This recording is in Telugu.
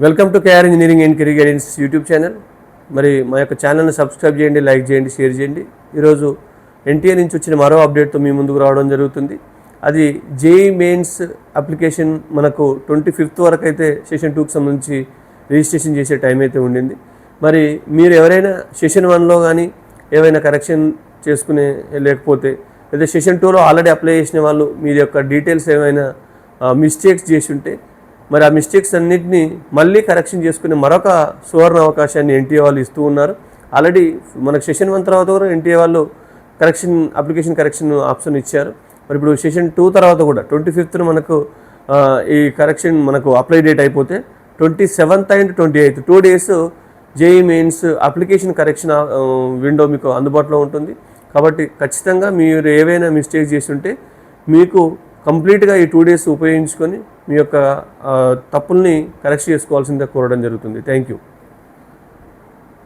Welcome to KR engineering and career guidance YouTube channel. మరి మా యొక్క ఛానల్ని సబ్స్క్రైబ్ చేయండి, లైక్ చేయండి, షేర్ చేయండి. ఈరోజు ఎన్టీఆర్ నుంచి వచ్చిన మరో అప్డేట్తో మీ ముందుకు రావడం జరుగుతుంది. అది జేఈ మెయిన్స్ అప్లికేషన్ మనకు 25th వరకు అయితే సెషన్ 2కి సంబంధించి రిజిస్ట్రేషన్ చేసే టైం అయితే ఉండింది. మరి మీరు ఎవరైనా సెషన్ 1లో కానీ ఏవైనా కరెక్షన్ చేసుకునే లేకపోతే లేదా సెషన్ 2లో ఆల్రెడీ అప్లై చేసిన వాళ్ళు మీ యొక్క డీటెయిల్స్ ఏమైనా మిస్టేక్స్ చేసి ఉంటే మరి ఆ మిస్టేక్స్ అన్నింటినీ మళ్ళీ కరెక్షన్ చేసుకునే మరొక సువర్ణ అవకాశాన్ని ఎన్టీఏ వాళ్ళు ఇస్తూ ఉన్నారు. ఆల్రెడీ మనకు సెషన్ 1 తర్వాత కూడా ఎన్టీఏ వాళ్ళు అప్లికేషన్ కరెక్షన్ ఆప్షన్ ఇచ్చారు. మరి ఇప్పుడు సెషన్ 2 తర్వాత కూడా 25th మనకు ఈ కరెక్షన్ మనకు అప్లై డేట్ అయిపోతే 27th and 28th 2 days JEE mains application correction window మీకు అందుబాటులో ఉంటుంది. కాబట్టి ఖచ్చితంగా మీరు ఏవైనా మిస్టేక్ చేసి ఉంటే మీకు కంప్లీట్గా ఈ 2 days ఉపయోగించుకొని మీ యొక్క తప్పుల్ని కరెక్ట్ చేసుకోవాల్సిందిగా కోరడం జరుగుతుంది. Thank you.